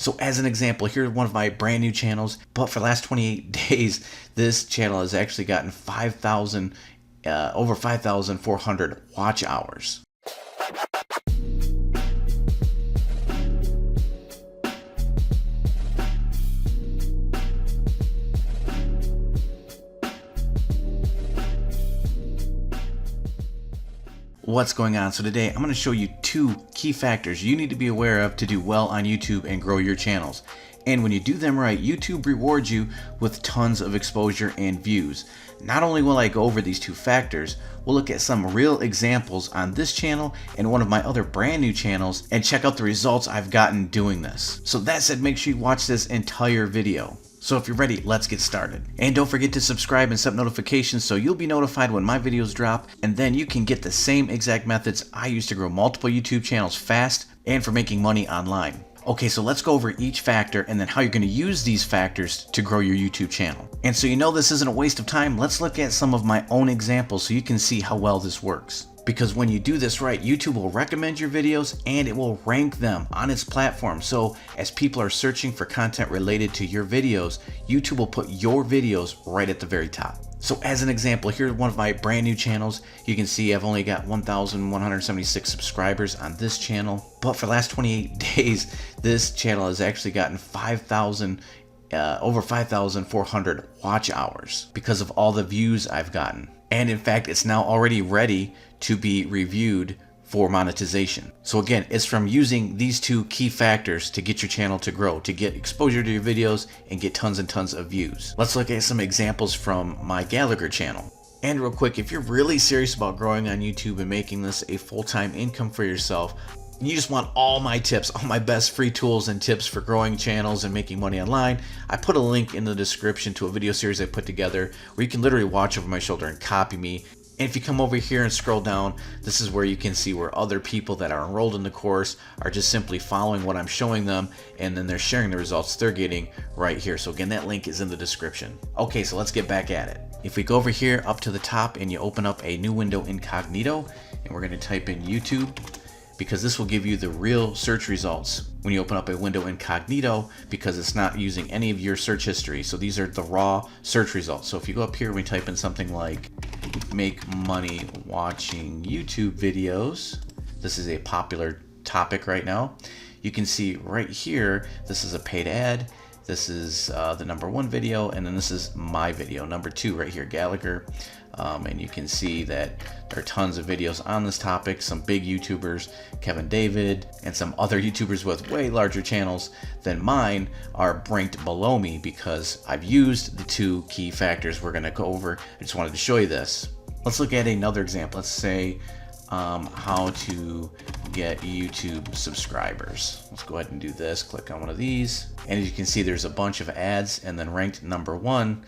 So as an example, here's one of my brand new channels, but for the last 28 days, this channel has actually gotten over 5,400 watch hours. What's going on? So today I'm going to show you 2 key factors you need to be aware of to do well on YouTube and grow your channels. And when you do them right, YouTube rewards you with tons of exposure and views. Not only will I go over these 2 factors, we'll look at some real examples on this channel and one of my other brand new channels and check out the results I've gotten doing this. So that said, make sure you watch this entire video. So if you're ready, let's get started. And don't forget to subscribe and set notifications so you'll be notified when my videos drop, and then you can get the same exact methods I use to grow multiple YouTube channels fast and for making money online. Okay, so let's go over each factor and then how you're going to use these factors to grow your YouTube channel. And so you know this isn't a waste of time, let's look at some of my own examples so you can see how well this works. Because when you do this right, YouTube will recommend your videos and it will rank them on its platform. So as people are searching for content related to your videos, YouTube will put your videos right at the very top. So as an example, here's one of my brand new channels. You can see I've only got 1,176 subscribers on this channel, but for the last 28 days, this channel has actually gotten over 5,400 watch hours because of all the views I've gotten. And in fact, it's now already ready to be reviewed for monetization. So again, it's from using these 2 key factors to get your channel to grow, to get exposure to your videos and get tons and tons of views. Let's look at some examples from my Gallagur channel. And real quick, if you're really serious about growing on YouTube and making this a full-time income for yourself, you just want all my tips, all my best free tools and tips for growing channels and making money online, I put a link in the description to a video series I put together where you can literally watch over my shoulder and copy me. And if you come over here and scroll down, this is where you can see where other people that are enrolled in the course are just simply following what I'm showing them, and then they're sharing the results they're getting right here. So again, that link is in the description. Okay, so let's get back at it. If we go over here up to the top and you open up a new window incognito, and we're going to type in YouTube, because this will give you the real search results when you open up a window incognito, because it's not using any of your search history. So these are the raw search results. So if you go up here and we type in something like make money watching YouTube videos, this is a popular topic right now. You can see right here, this is a paid ad. This is the #1 video, and then this is my video, #2 right here, Gallagur. And you can see that there are tons of videos on this topic. Some big YouTubers, Kevin David, and some other YouTubers with way larger channels than mine are ranked below me because I've used the 2 key factors we're going to go over. I just wanted to show you this. Let's look at another example. Let's say how to get YouTube subscribers. Let's go ahead and do this. Click on one of these, and as you can see, there's a bunch of ads, and then ranked #1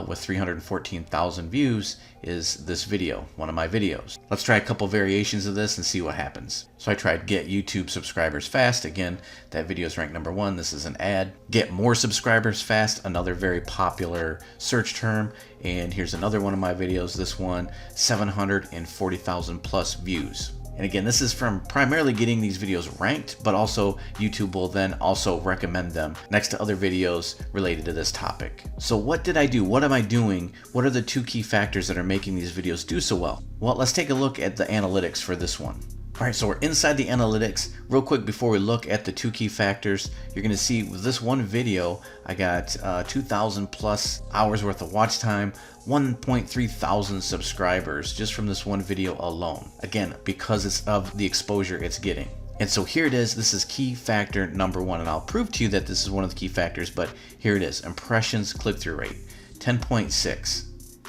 with 314,000 views is this video, one of my videos. Let's try a couple variations of this and see what happens. So I tried get YouTube subscribers fast. Again, that video is ranked #1. This is an ad. Get more subscribers fast, another very popular search term. And here's another one of my videos. This one, 740,000 plus views. And again, this is from primarily getting these videos ranked, but also YouTube will then also recommend them next to other videos related to this topic. So what did I do? What am I doing? What are the 2 key factors that are making these videos do so well? Well, let's take a look at the analytics for this one. All right, so we're inside the analytics. Real quick, before we look at the 2 key factors, you're gonna see with this one video, I got 2,000 plus hours worth of watch time, 1.3 thousand subscribers just from this one video alone. Again, because it's of the exposure it's getting. And so here it is. This is key factor #1, and I'll prove to you that this is one of the key factors, but here it is. Impressions click-through rate, 10.6.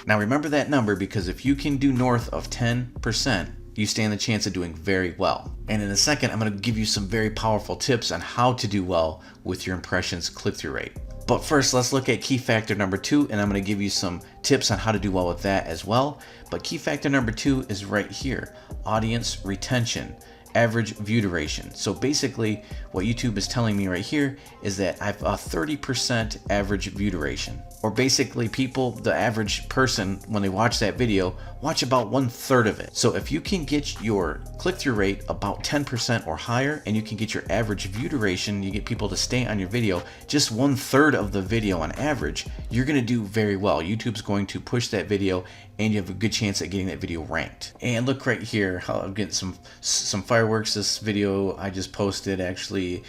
Now remember that number, because if you can do north of 10%, you stand the chance of doing very well. And in a second, I'm going to give you some very powerful tips on how to do well with your impressions click-through rate. But first, let's look at key factor #2, and I'm going to give you some tips on how to do well with that as well. But key factor #2 is right here, audience retention. average view duration. So basically what YouTube is telling me right here is that I have a 30% average view duration. Or basically people, the average person, when they watch that video, watch about 1/3 of it. So if you can get your click-through rate about 10% or higher, and you can get your average view duration, you get people to stay on your video just 1/3 of the video on average, you're gonna do very well. YouTube's going to push that video and you have a good chance at getting that video ranked. And look right here, I'm getting some fireworks. This video I just posted actually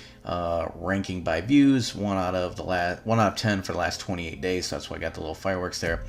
ranking by views, 1 out of 10 for the last 28 days. So that's why I got the little fireworks there.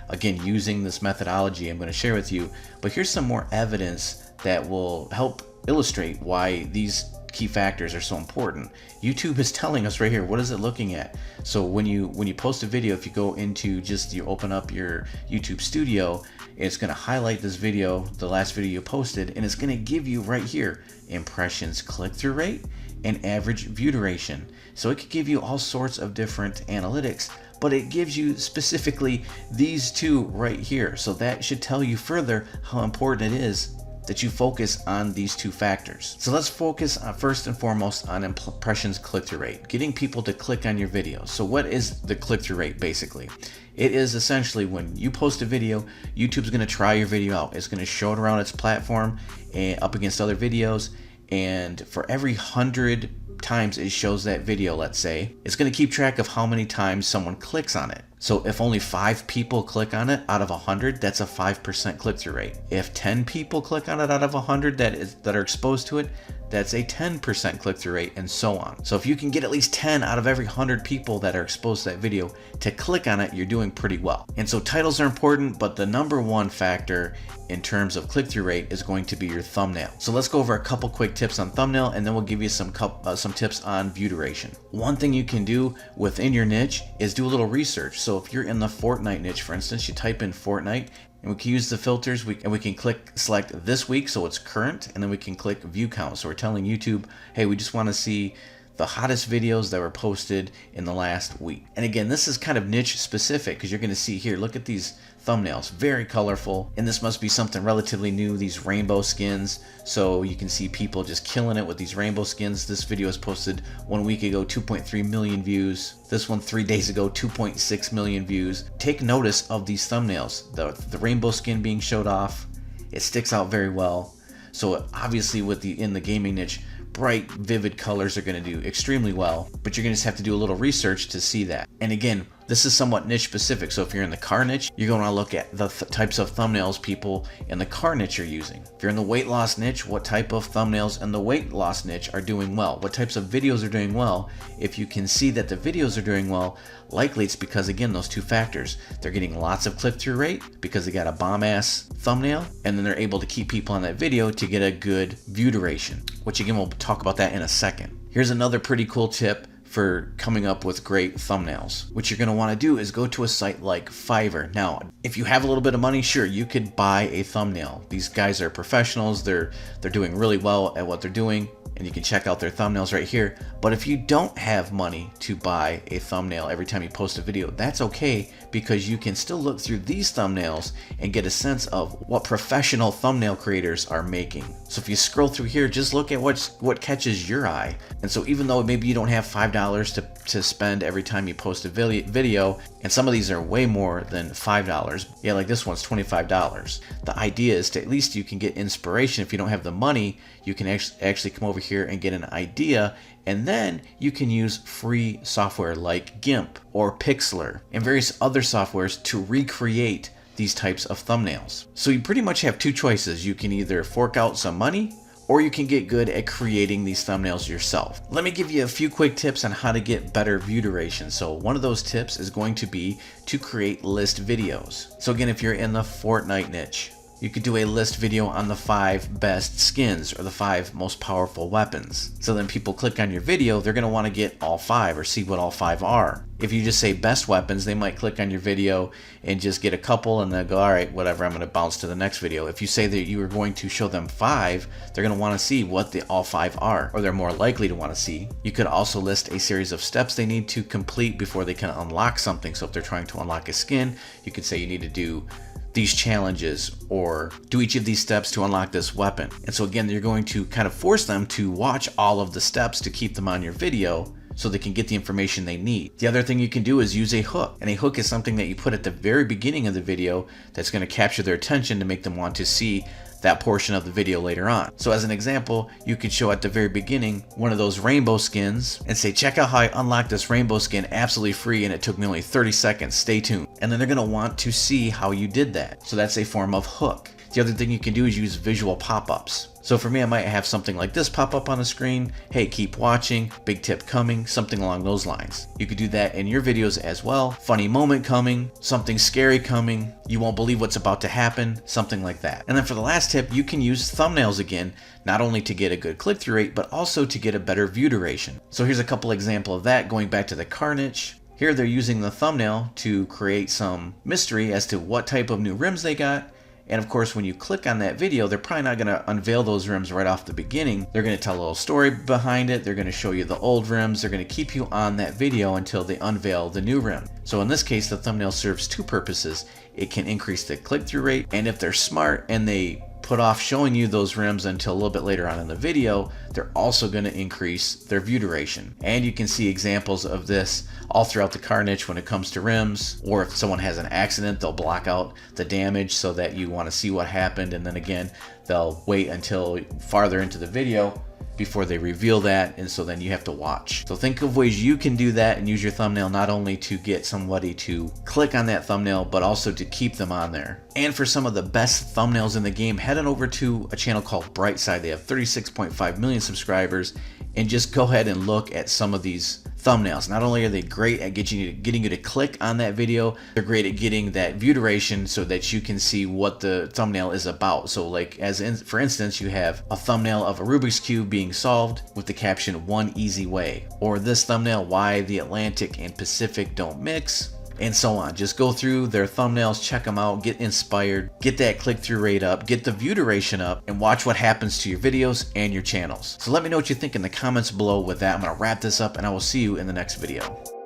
Again, using this methodology I'm going to share with you, but here's some more evidence that will help illustrate why these key factors are so important. YouTube is telling us right here, what is it looking at? So when you post a video, if you go into you open up your YouTube Studio, it's going to highlight this video, the last video you posted, and it's going to give you right here impressions, click-through rate, and average view duration. So it could give you all sorts of different analytics, but it gives you specifically these two right here. So that should tell you further how important it is that you focus on these two factors. So let's focus on, first and foremost, on impressions click-through rate, getting people to click on your video. So what is the click-through rate basically? It is essentially when you post a video, YouTube's gonna try your video out. It's gonna show it around its platform and up against other videos, and for every 100 times it shows that video, let's say, it's going to keep track of how many times someone clicks on it. So if only 5 people click on it out of 100, that's a 5% click-through rate. If 10 people click on it out of 100 that are exposed to it, that's a 10% click-through rate, and so on. So if you can get at least 10 out of every 100 people that are exposed to that video to click on it, you're doing pretty well. And so titles are important, but the number one factor in terms of click-through rate is going to be your thumbnail. So let's go over a couple quick tips on thumbnail, and then we'll give you some tips on view duration. One thing you can do within your niche is do a little research. So if you're in the Fortnite niche, for instance, you type in Fortnite, and we can use the filters, and we can select this week so it's current, and then we can click view count. So we're telling YouTube, hey, we just want to see the hottest videos that were posted in the last week. And again, this is kind of niche specific, because you're going to see here, look at these thumbnails, very colorful, and this must be something relatively new, these rainbow skins. So you can see people just killing it with these rainbow skins. This video was posted 1 week ago, 2.3 million views. This one 3 days ago, 2.6 million views. Take notice of these thumbnails. The rainbow skin being showed off, it sticks out very well. So obviously in the gaming niche, bright, vivid colors are going to do extremely well, but you're going to just have to do a little research to see that. And again, this is somewhat niche specific. So if you're in the car niche, you're going to look at the types of thumbnails people in the car niche are using. If you're in the weight loss niche, what type of thumbnails in the weight loss niche are doing well? What types of videos are doing well? If you can see that the videos are doing well, likely it's because, again, those two factors. They're getting lots of click-through rate because they got a bomb-ass thumbnail, and then they're able to keep people on that video to get a good view duration, which again, we'll talk about that in a second. Here's another pretty cool tip for coming up with great thumbnails. What you're going to want to do is go to a site like Fiverr. Now, if you have a little bit of money, sure, you could buy a thumbnail. These guys are professionals. They're doing really well at what they're doing, and you can check out their thumbnails right here. But if you don't have money to buy a thumbnail every time you post a video, that's okay, because you can still look through these thumbnails and get a sense of what professional thumbnail creators are making. So if you scroll through here, just look at what catches your eye. And so even though maybe you don't have $5 to spend every time you post a video, and some of these are way more than $5. Yeah, like this one's $25. The idea is to at least you can get inspiration. If you don't have the money, you can actually come over here and get an idea, and then you can use free software like GIMP or Pixlr and various other softwares to recreate these types of thumbnails. So you pretty much have two choices. You can either fork out some money, or you can get good at creating these thumbnails yourself. Let me give you a few quick tips on how to get better view duration. So one of those tips is going to be to create list videos. So again, if you're in the Fortnite niche, you could do a list video on the 5 best skins or the 5 most powerful weapons. So then people click on your video, they're gonna wanna get all 5 or see what all 5 are. If you just say best weapons, they might click on your video and just get a couple and they'll go, all right, whatever, I'm gonna bounce to the next video. If you say that you are going to show them 5, they're gonna wanna see what the all 5 are, or they're more likely to wanna see. You could also list a series of steps they need to complete before they can unlock something. So if they're trying to unlock a skin, you could say you need to do these challenges or do each of these steps to unlock this weapon. And so again, you're going to kind of force them to watch all of the steps to keep them on your video so they can get the information they need. The other thing you can do is use a hook. And a hook is something that you put at the very beginning of the video that's going to capture their attention to make them want to see that portion of the video later on. So as an example, you could show at the very beginning one of those rainbow skins and say, check out how I unlocked this rainbow skin absolutely free and it took me only 30 seconds, stay tuned. And then they're gonna want to see how you did that. So that's a form of hook. The other thing you can do is use visual pop-ups. So for me, I might have something like this pop up on the screen. Hey, keep watching, big tip coming, something along those lines. You could do that in your videos as well. Funny moment coming, something scary coming, you won't believe what's about to happen, something like that. And then for the last tip, you can use thumbnails again, not only to get a good click-through rate, but also to get a better view duration. So here's a couple examples of that, going back to the car niche. Here they're using the thumbnail to create some mystery as to what type of new rims they got. And of course, when you click on that video, they're probably not going to unveil those rims right off the beginning. They're going to tell a little story behind it. They're going to show you the old rims. They're going to keep you on that video until they unveil the new rim. So in this case, the thumbnail serves two purposes. It can increase the click-through rate, and if they're smart and they put off showing you those rims until a little bit later on in the video, they're also going to increase their view duration. And you can see examples of this all throughout the car niche when it comes to rims, or if someone has an accident, they'll block out the damage so that you want to see what happened, and then again, they'll wait until farther into the video before they reveal that, and so then you have to watch. So think of ways you can do that and use your thumbnail not only to get somebody to click on that thumbnail, but also to keep them on there. And for some of the best thumbnails in the game, head on over to a channel called Brightside. They have 36.5 million subscribers, and just go ahead and look at some of these thumbnails. Not only are they great at getting you to click on that video, they're great at getting that view duration so that you can see what the thumbnail is about. So like for instance, you have a thumbnail of a Rubik's Cube being solved with the caption, "One easy way," or this thumbnail, "Why the Atlantic and Pacific don't mix," and so on. Just go through their thumbnails, check them out, get inspired, get that click-through rate up, get the view duration up, and watch what happens to your videos and your channels. So let me know what you think in the comments below with that. I'm gonna wrap this up and I will see you in the next video.